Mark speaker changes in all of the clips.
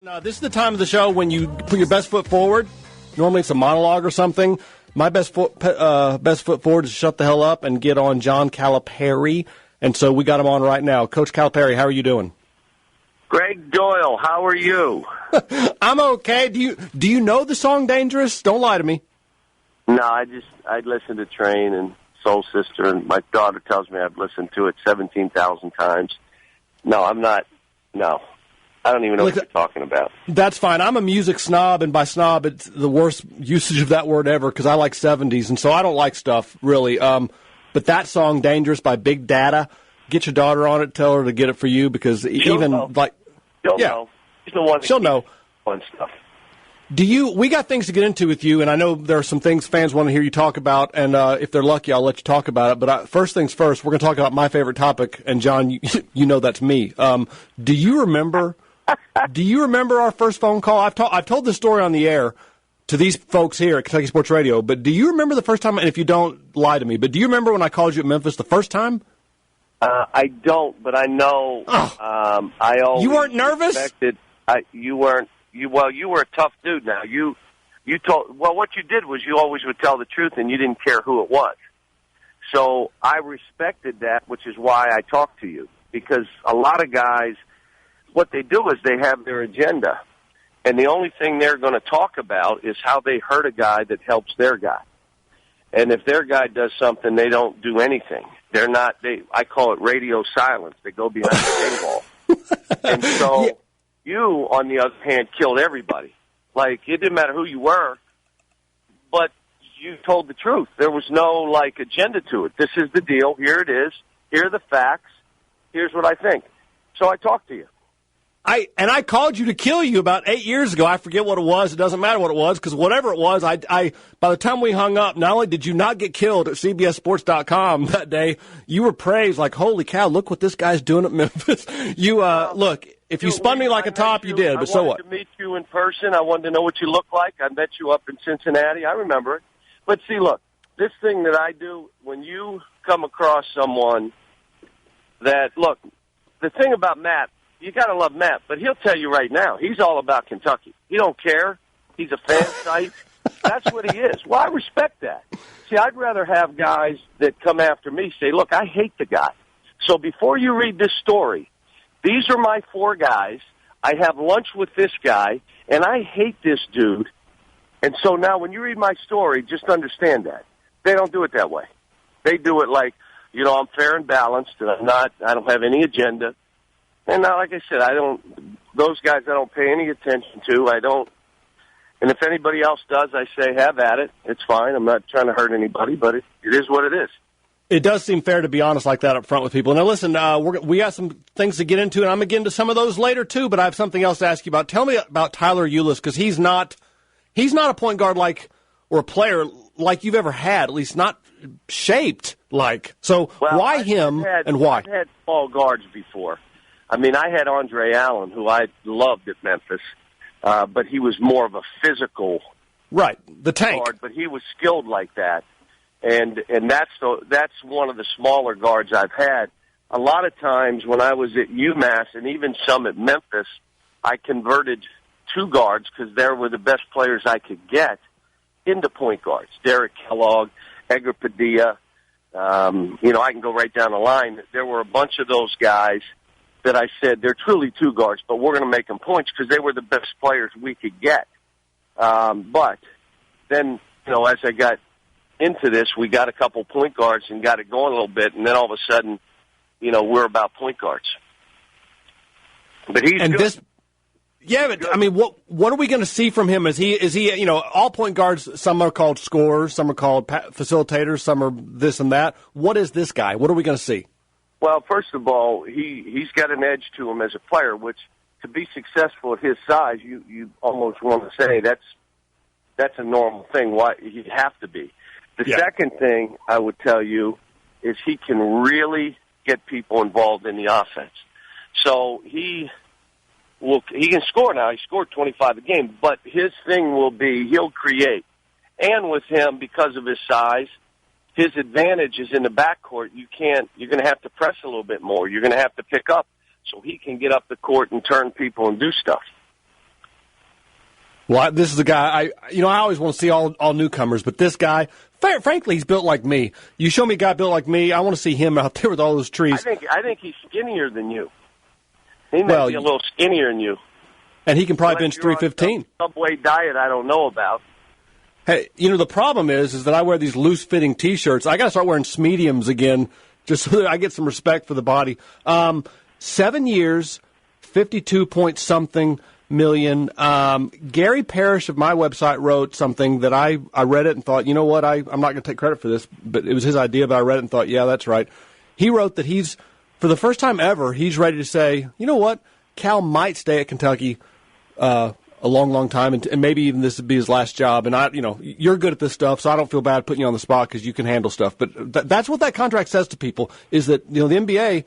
Speaker 1: This is the time of the show when you put your best foot forward. Normally it's a monologue or something. My best foot forward is shut the hell up and get on John Calipari. And so we got him on right now. Coach Calipari, how are you doing?
Speaker 2: Gregg Doyel, how are you?
Speaker 1: I'm okay. Do you know the song Dangerous? Don't lie to me.
Speaker 2: No, I listen to Train and Soul Sister, and my daughter tells me I've listened to it 17,000 times. No, I'm not. No. I don't even know what you're talking about.
Speaker 1: That's fine. I'm a music snob, and by snob, it's the worst usage of that word ever because I like 70s, and so I don't like stuff, really. But that song, Dangerous, by Big Data, get your daughter on it, tell her to get it for you because
Speaker 2: She'll know. She's the one
Speaker 1: she'll know.
Speaker 2: Fun stuff.
Speaker 1: We got things to get into with you, and I know there are some things fans want to hear you talk about, and if they're lucky, I'll let you talk about it. But first things first, we're going to talk about my favorite topic, and John, you know that's me. Do you remember our first phone call? I've told this story on the air to these folks here at Kentucky Sports Radio, but do you remember the first time, and if you don't, lie to me, but do you remember when I called you at Memphis the first time?
Speaker 2: I don't, but I know. I always
Speaker 1: You weren't nervous?
Speaker 2: You weren't. You were a tough dude. Now what you did was you always would tell the truth, and you didn't care who it was. So I respected that, which is why I talked to you, because a lot of guys, what they do is they have their agenda, and the only thing they're going to talk about is how they hurt a guy that helps their guy. And if their guy does something, they don't do anything. I call it radio silence. They go behind the paywall. And so yeah. You, on the other hand, killed everybody. Like, it didn't matter who you were, but you told the truth. There was no, agenda to it. This is the deal. Here it is. Here are the facts. Here's what I think. So I talked to you.
Speaker 1: I called you to kill you about 8 years ago. I forget what it was. It doesn't matter what it was, because whatever it was, by the time we hung up, not only did you not get killed at CBSSports.com that day, you were praised like, holy cow, look what this guy's doing at Memphis. Look, if you spun me like a top, you did, but so what?
Speaker 2: I wanted to meet you in person. I wanted to know what you look like. I met you up in Cincinnati. I remember it. But see, look, this thing that I do, when you come across someone that, look, the thing about Matt, you got to love Matt, but he'll tell you right now, he's all about Kentucky. He don't care. He's a fan site. That's what he is. Well, I respect that. See, I'd rather have guys that come after me say, look, I hate the guy. So before you read this story, these are my 4 guys. I have lunch with this guy, and I hate this dude. And so now when you read my story, just understand that. They don't do it that way. They do it like, I'm fair and balanced, and I don't have any agenda. And now, like I said, those guys I don't pay any attention to. I don't, and if anybody else does, I say, have at it. It's fine. I'm not trying to hurt anybody, but it is what it is.
Speaker 1: It does seem fair to be honest like that up front with people. Now, listen, we got some things to get into, and I'm going to get into some of those later, too, but I have something else to ask you about. Tell me about Tyler Ulis, because he's not a point guard or a player like you've ever had, at least not shaped like. So why him and why?
Speaker 2: I've had small guards before. I mean, I had Andre Allen, who I loved at Memphis, but he was more of a physical
Speaker 1: the tank
Speaker 2: guard, but he was skilled like that. And that's one of the smaller guards I've had. A lot of times when I was at UMass and even some at Memphis, I converted 2 guards because they were the best players I could get into point guards. Derek Kellogg, Edgar Padilla, I can go right down the line. There were a bunch of those guys that I said, they're truly 2 guards, but we're going to make them points because they were the best players we could get. But then, as I got into this, we got a couple point guards and got it going a little bit, and then all of a sudden, we're about point guards. But he's good.
Speaker 1: I mean, what are we going to see from him? Is he all point guards, some are called scorers, some are called facilitators, some are this and that. What is this guy? What are we going to see?
Speaker 2: Well, first of all, he's got an edge to him as a player, which to be successful at his size, you almost want to say that's a normal thing. Why you have to be. The second thing I would tell you is he can really get people involved in the offense. So he can score now. He scored 25 a game, but his thing will be he'll create. And with him, because of his size, his advantage is in the backcourt. You're going to have to press a little bit more. You're going to have to pick up so he can get up the court and turn people and do stuff.
Speaker 1: Well, this is a guy, I always want to see all newcomers, but this guy, frankly, he's built like me. You show me a guy built like me, I want to see him out there with all those trees.
Speaker 2: I think he's skinnier than you. He may be a little skinnier than you.
Speaker 1: And he can probably bench 315.
Speaker 2: Subway diet I don't know about.
Speaker 1: Hey, the problem is that I wear these loose-fitting T-shirts. I got to start wearing mediums again just so that I get some respect for the body. 7 years, 52-point-something million. Gary Parrish of my website wrote something that I read it and thought, you know what, I'm not going to take credit for this, but it was his idea, but I read it and thought, yeah, that's right. He wrote that for the first time ever, he's ready to say, you know what, Cal might stay at Kentucky a long, long time, and maybe even this would be his last job. And you're good at this stuff, so I don't feel bad putting you on the spot because you can handle stuff. But that's what that contract says to people, is that, the NBA,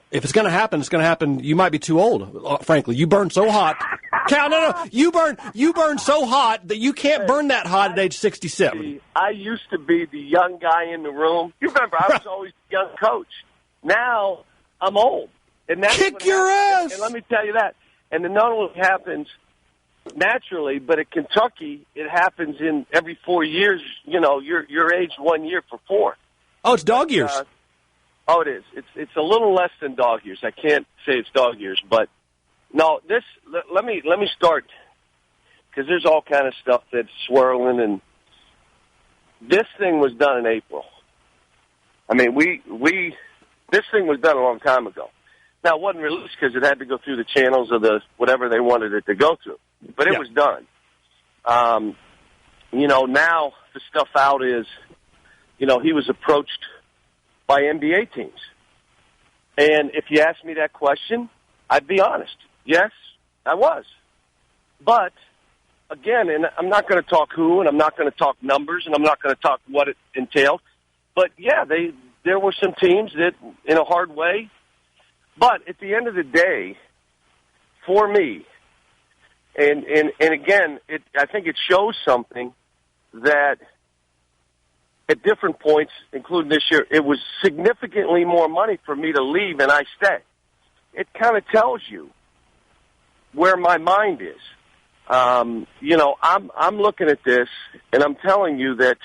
Speaker 1: if it's going to happen, it's going to happen. You might be too old, frankly. You burn so hot. Cal, no. You burn so hot that you can't burn that hot at age 67.
Speaker 2: I used to be the young guy in the room. You remember, I was always the young coach. Now I'm old. And that's
Speaker 1: Kick your ass!
Speaker 2: And let me tell you that. And it not only happens naturally, but at Kentucky, it happens in every 4 years. You're aged 1 year for 4.
Speaker 1: Oh, it's dog years.
Speaker 2: It is. It's a little less than dog years. I can't say it's dog years, but no. Let me start, because there's all kind of stuff that's swirling, and this thing was done in April. I mean, this thing was done a long time ago. Now, it wasn't released because it had to go through the channels of the whatever they wanted it to go through. But it was done. Now the stuff out is, he was approached by NBA teams. And if you asked me that question, I'd be honest. Yes, I was. But, again, and I'm not going to talk who, and I'm not going to talk numbers, and I'm not going to talk what it entailed. But, yeah, there were some teams that, in a hard way. But at the end of the day, for me, and again, I think it shows something that at different points, including this year, it was significantly more money for me to leave and I stay. It kind of tells you where my mind is. I'm looking at this, and I'm telling you that.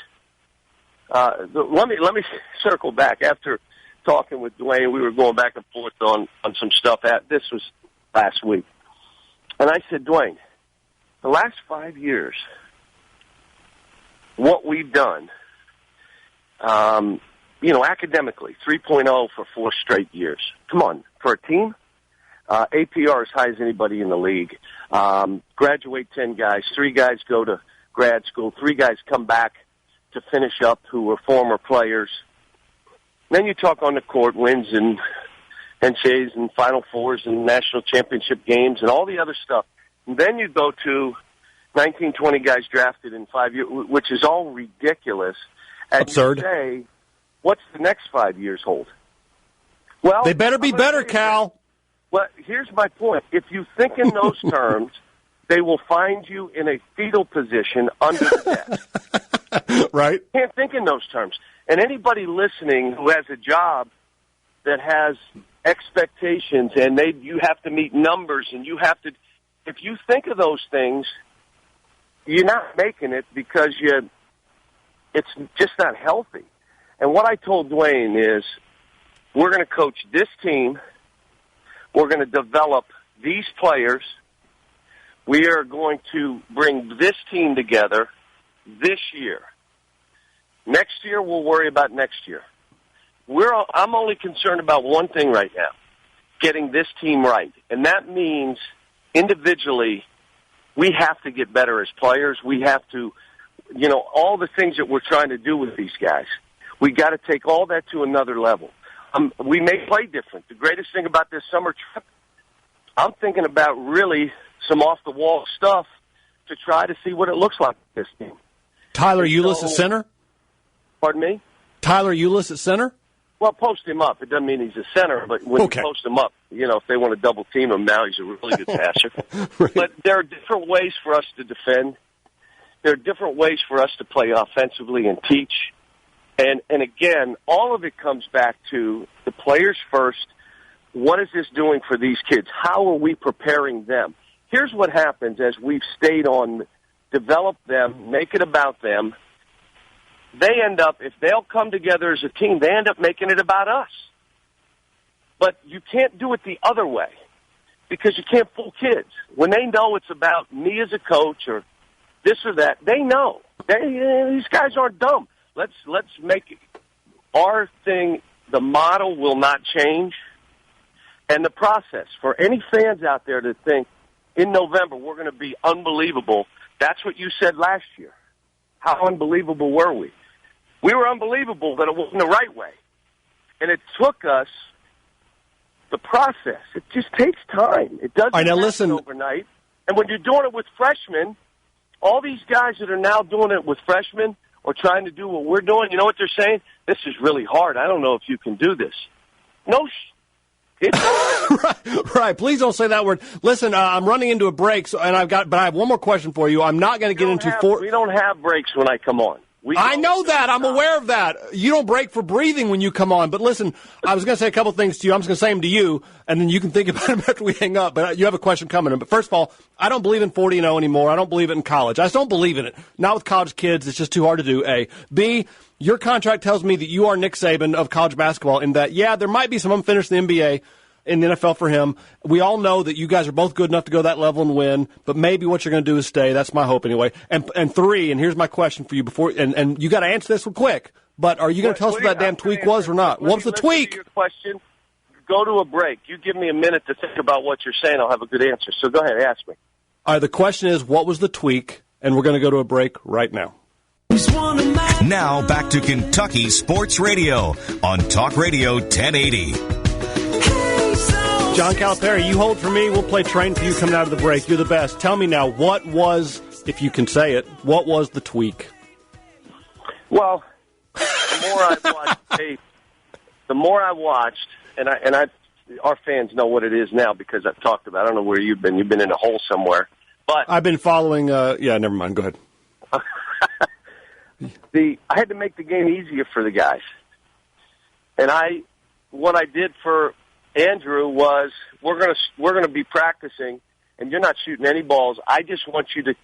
Speaker 2: Let me circle back. After talking with Dwayne, we were going back and forth on some stuff. This was last week. And I said, Dwayne, the last 5 years, what we've done, academically, 3.0 for 4 straight years. Come on, for a team, APR as high as anybody in the league. Graduate 10 guys, 3 guys go to grad school, 3 guys come back to finish up who were former players. Then you talk on the court, wins and NCAAs and Final Fours and national championship games and all the other stuff. And then you go to 19, 20 guys drafted in 5 years, which is all ridiculous. And
Speaker 1: absurd.
Speaker 2: You say, what's the next 5 years hold? Well,
Speaker 1: they better be better, Cal.
Speaker 2: Well, here's my point. If you think in those terms, they will find you in a fetal position under the desk.
Speaker 1: Right?
Speaker 2: You can't think in those terms. And anybody listening who has a job that has expectations and you have to meet numbers and you have to, if you think of those things, you're not making it because it's just not healthy. And what I told Dwayne is, we're going to coach this team. We're going to develop these players. We are going to bring this team together this year. Next year, we'll worry about next year. I'm only concerned about one thing right now, getting this team right. And that means individually, we have to get better as players. We have to, all the things that we're trying to do with these guys. We got to take all that to another level. We may play different. The greatest thing about this summer trip, I'm thinking about really some off-the-wall stuff to try to see what it looks like with this team.
Speaker 1: Tyler Ulis at center?
Speaker 2: Pardon me?
Speaker 1: Tyler Ulis at center?
Speaker 2: Well, post him up. It doesn't mean he's a center, but when you post him up, if they want to double team him now, he's a really good passer.
Speaker 1: Right.
Speaker 2: But there are different ways for us to defend. There are different ways for us to play offensively and teach. And again, all of it comes back to the players first. What is this doing for these kids? How are we preparing them? Here's what happens as we've stayed on develop them, make it about them, they end up, if they'll come together as a team, they end up making it about us. But you can't do it the other way because you can't fool kids. When they know it's about me as a coach or this or that, they know. These guys aren't dumb. Let's make our thing, the model will not change. And the process, for any fans out there to think in November we're going to be unbelievable, that's what you said last year. How unbelievable were we? We were unbelievable, but it wasn't the right way. And it took us the process. It just takes time. It doesn't happen overnight. And when you're doing it with freshmen, all these guys that are now doing it with freshmen or trying to do what we're doing, you know what they're saying? This is really hard. I don't know if you can do this. No,
Speaker 1: right. Please don't say that word. Listen, I'm running into a break, but I have one more question for you. I'm not going to get into
Speaker 2: We don't have breaks when I come on.
Speaker 1: I know that. I'm aware of that. You don't break for breathing when you come on. But listen, I was going to say a couple things to you. I'm just going to say them to you, and then you can think about them after we hang up. But you have a question coming. But first of all, I don't believe in 40-0 anymore. I don't believe it in college. I just don't believe in it. Not with college kids. It's just too hard to do, A. B, your contract tells me that you are Nick Saban of college basketball in that, yeah, there might be some unfinished in the NBA, in the NFL for him. We all know that you guys are both good enough to go that level and win, but maybe what you're going to do is stay. That's my hope anyway. And three, and here's my question for you and you got to answer this one quick, but are you going to tell us what that damn tweak was or not? What was the tweak?
Speaker 2: Your question. Go to a break. You give me a minute to think about what you're saying. I'll have a good answer. So go ahead, ask me.
Speaker 1: All right, the question is, what was the tweak? And we're going to go to a break right now.
Speaker 3: Now back to Kentucky Sports Radio on Talk Radio 1080.
Speaker 1: John Calipari, you hold for me. We'll play train for you coming out of the break. You're the best. Tell me now, what was, if you can say it, what was the tweak?
Speaker 2: Well, the more I watched tape, the more I watched, and our fans know what it is now because I've talked about it. I don't know where you've been. You've been in a hole somewhere. But
Speaker 1: I've been following, never mind. Go ahead.
Speaker 2: I had to make the game easier for the guys. And what I did for Andrew was we're gonna be practicing, and you're not shooting any balls. I just want you to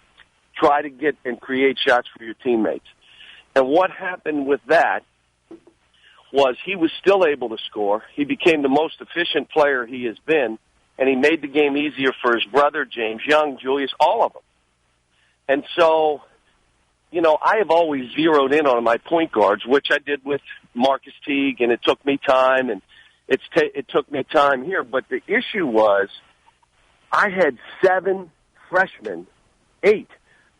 Speaker 2: try to get and create shots for your teammates. And what happened with that was he was still able to score. He became the most efficient player he has been, and he made the game easier for his brother, James Young, Julius, all of them. And so, I have always zeroed in on my point guards, which I did with Marcus Teague, and it took me time, and it took me time here. But the issue was I had 7 freshmen, 8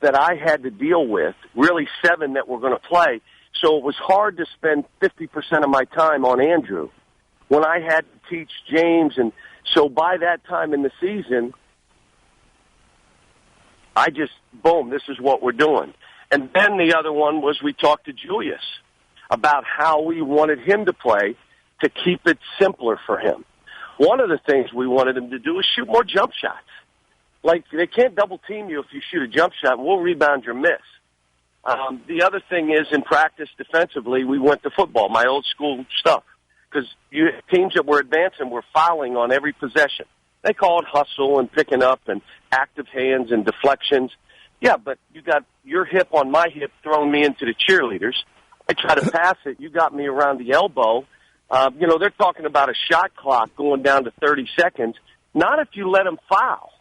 Speaker 2: that I had to deal with, really 7 that were going to play. So it was hard to spend 50% of my time on Andrew when I had to teach James. And so by that time in the season, I just, boom, this is what we're doing. And then the other one was we talked to Julius about how we wanted him to play to keep it simpler for him. One of the things we wanted him to do is shoot more jump shots. Like, they can't double-team you if you shoot a jump shot, and we'll rebound your miss. The other thing is, in practice defensively, we went to football, my old school stuff, because teams that were advancing were fouling on every possession. They call it hustle and picking up and active hands and deflections. Yeah, but you got your hip on my hip throwing me into the cheerleaders. I try to pass it. You got me around the elbow. They're talking about a shot clock going down to 30 seconds. Not if you let them foul.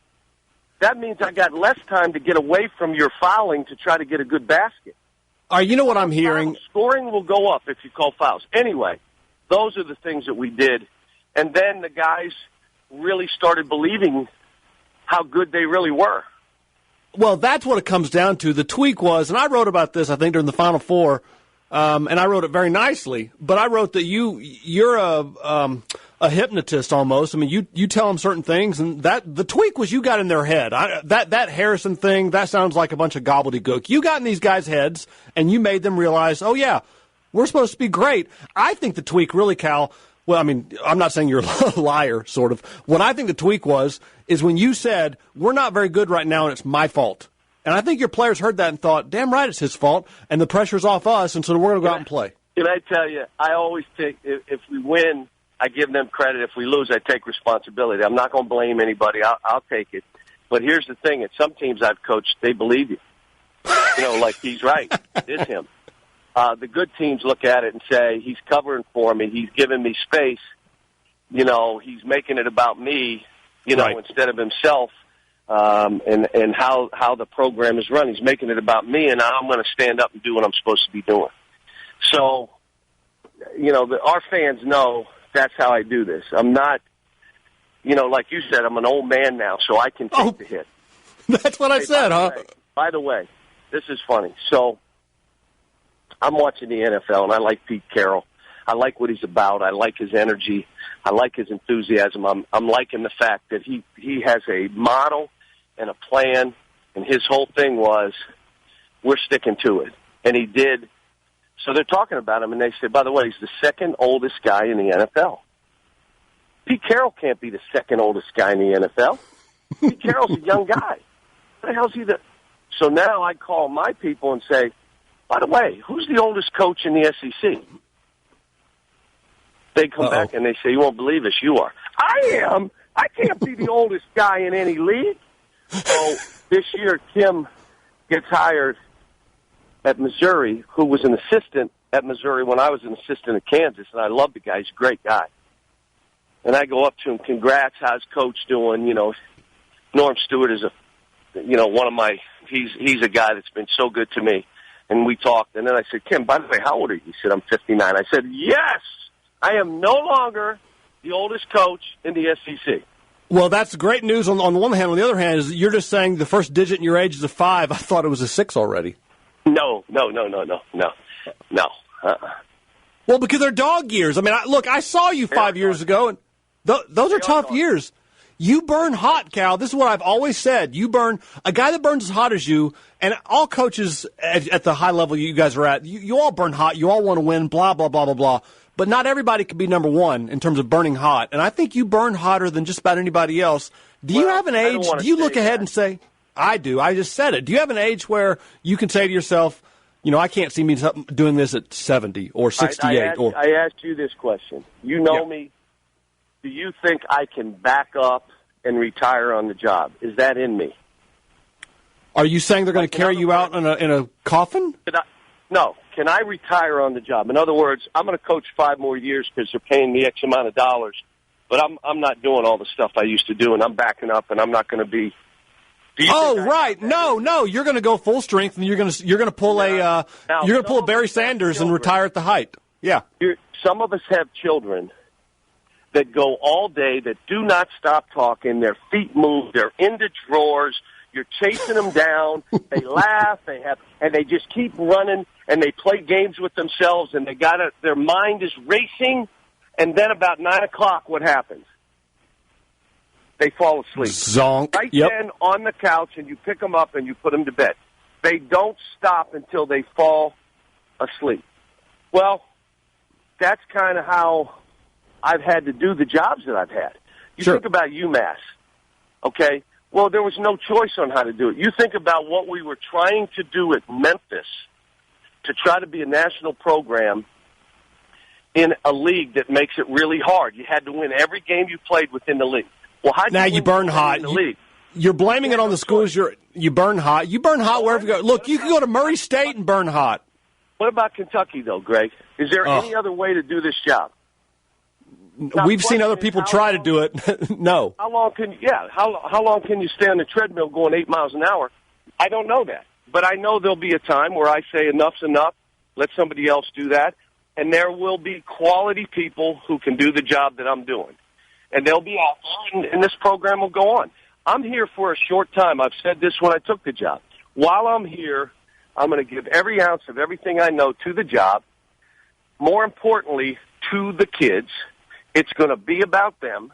Speaker 2: That means I got less time to get away from your fouling to try to get a good basket.
Speaker 1: All right, you know what I'm hearing?
Speaker 2: Scoring will go up if you call fouls. Anyway, those are the things that we did. And then the guys really started believing how good they really were.
Speaker 1: Well, that's what it comes down to. The tweak was, and I wrote about this, I think, during the Final Four, and I wrote it very nicely, but I wrote that you're a hypnotist almost. I mean, you tell them certain things, and that the tweak was you got in their head. That Harrison thing, that sounds like a bunch of gobbledygook. You got in these guys' heads, and you made them realize, oh, yeah, we're supposed to be great. I think the tweak really, Cal, well, I mean, I'm not saying you're a liar, sort of. What I think the tweak is when you said, we're not very good right now, and it's my fault. And I think your players heard that and thought, damn right, it's his fault, and the pressure's off us, and so we're going to go out and play.
Speaker 2: Can I tell you, I always take, if we win, I give them credit. If we lose, I take responsibility. I'm not going to blame anybody. I'll take it. But here's the thing. At some teams I've coached, they believe you. like he's right. It is him. The good teams look at it and say, he's covering for me. He's giving me space. He's making it about me,
Speaker 1: right.
Speaker 2: instead of himself, and how the program is run. He's making it about me, and I'm going to stand up and do what I'm supposed to be doing. So, our fans know that's how I do this. I'm not, like you said, I'm an old man now, so I can take the hit.
Speaker 1: That's what I said, huh?
Speaker 2: By the way, this is funny. So I'm watching the NFL, and I like Pete Carroll. I like what he's about. I like his energy. I like his enthusiasm. I'm liking the fact that he has a model and a plan, and his whole thing was, we're sticking to it. And he did. So they're talking about him, and they say, by the way, he's the second oldest guy in the NFL. Pete Carroll can't be the second oldest guy in the NFL. Pete Carroll's a young guy. What the hell's he the... So now I call my people and say, by the way, who's the oldest coach in the SEC? They come back and they say, you won't believe this, you are. I am. I can't be the oldest guy in any league. So this year, Kim gets hired at Missouri, who was an assistant at Missouri when I was an assistant at Kansas, and I love the guy. He's a great guy. And I go up to him, congrats, how's Coach doing? Norm Stewart is one of my, he's a guy that's been so good to me. And we talked, and then I said, Kim, by the way, how old are you? He said, I'm 59. I said, yes, I am no longer the oldest coach in the SEC.
Speaker 1: Well, that's great news on the one hand. On the other hand, is you're just saying the first digit in your age is a 5. I thought it was a 6 already.
Speaker 2: No.
Speaker 1: Well, because they're dog years. I mean, I saw you 5 years ago, and those are tough years. You burn hot, Cal. This is what I've always said. You burn a guy that burns as hot as you, and all coaches at the high level you guys are at, you all burn hot. You all want to win, blah, blah, blah, blah, blah. But not everybody can be number one in terms of burning hot. And I think you burn hotter than just about anybody else. Do you have an age? Do you look ahead and say, I do. I just said it. Do you have an age where you can say to yourself, I can't see me doing this at 70 or 68?
Speaker 2: I asked you this question. You know me. Do you think I can back up and retire on the job? Is that in me?
Speaker 1: Are you saying they're going to carry you out in a coffin?
Speaker 2: No. Can I retire on the job? In other words, I'm going to coach 5 more years because they're paying me X amount of dollars, but I'm not doing all the stuff I used to do, and I'm backing up, and I'm not going to be.
Speaker 1: Right. No. You're going to go full strength, and you're going to pull a Barry Sanders and retire at the height. Yeah.
Speaker 2: Some of us have children that go all day, that do not stop talking. Their feet move. They're into drawers. You're chasing them down. They laugh. And they just keep running. And they play games with themselves. And their mind is racing. And then about 9 o'clock, what happens? They fall asleep.
Speaker 1: Zonk.
Speaker 2: Right then on the couch, and you pick them up and you put them to bed. They don't stop until they fall asleep. Well, that's kind of how I've had to do the jobs that I've had. You think about UMass, okay? Well, there was no choice on how to do it. You think about what we were trying to do at Memphis to try to be a national program in a league that makes it really hard. You had to win every game you played within the league. Well, how
Speaker 1: you burn hot. You're blaming it on the schools. You burn hot. You burn hot wherever you go. Look, you can go to Murray State and burn hot.
Speaker 2: What about Kentucky, though, Greg? Is there any other way to do this job?
Speaker 1: We've seen other people try to do it. No.
Speaker 2: How long can you stay on the treadmill going 8 miles an hour? I don't know that. But I know there'll be a time where I say enough's enough, let somebody else do that, and there will be quality people who can do the job that I'm doing. And they'll be out there, and this program will go on. I'm here for a short time. I've said this when I took the job. While I'm here, I'm going to give every ounce of everything I know to the job, more importantly, to the kids. It's going to be about them.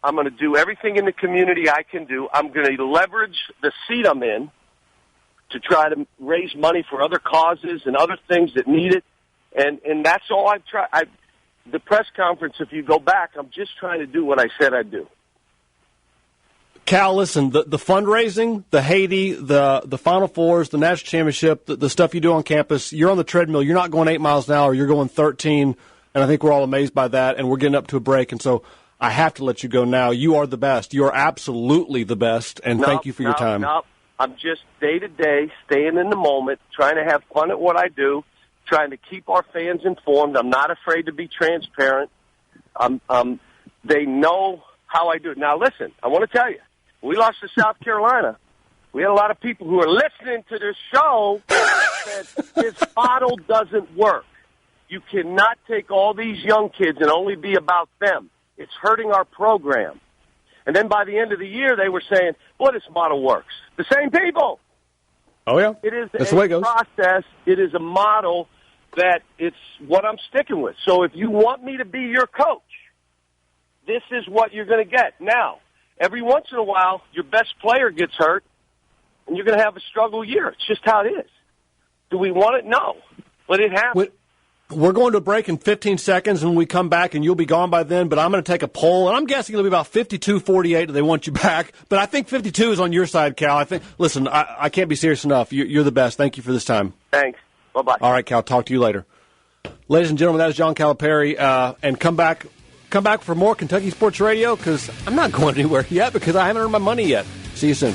Speaker 2: I'm going to do everything in the community I can do. I'm going to leverage the seat I'm in to try to raise money for other causes and other things that need it. And that's all I've tried. The press conference, if you go back, I'm just trying to do what I said I'd do.
Speaker 1: Cal, listen, the fundraising, the Haiti, the Final Fours, the national championship, the stuff you do on campus, you're on the treadmill. You're not going 8 miles an hour. You're going 13, and I think we're all amazed by that, and we're getting up to a break, and so I have to let you go now. You are the best. You are absolutely the best, and thank you for your time.
Speaker 2: I'm just day-to-day, staying in the moment, trying to have fun at what I do, trying to keep our fans informed. I'm not afraid to be transparent. They know how I do it. Now, listen, I want to tell you, we lost to South Carolina. We had a lot of people who are listening to this show that said this model doesn't work. You cannot take all these young kids and only be about them. It's hurting our program. And then by the end of the year, they were saying, well, this model works. The same people.
Speaker 1: Oh, yeah.
Speaker 2: It is
Speaker 1: That's the way it goes.
Speaker 2: Process. It is a model that it's what I'm sticking with. So if you want me to be your coach, this is what you're going to get. Now, every once in a while, your best player gets hurt, and you're going to have a struggle year. It's just how it is. Do we want it? No. But it happens.
Speaker 1: We're going to a break in 15 seconds, and when we come back, and you'll be gone by then, but I'm going to take a poll, and I'm guessing it'll be about 52-48 that they want you back. But I think 52 is on your side, Cal. Listen, I can't be serious enough. You're the best. Thank you for this time.
Speaker 2: Thanks. Bye-bye.
Speaker 1: All right, Cal. Talk to you later. Ladies and gentlemen, that is John Calipari. And come back for more Kentucky Sports Radio, because I'm not going anywhere yet because I haven't earned my money yet. See you soon.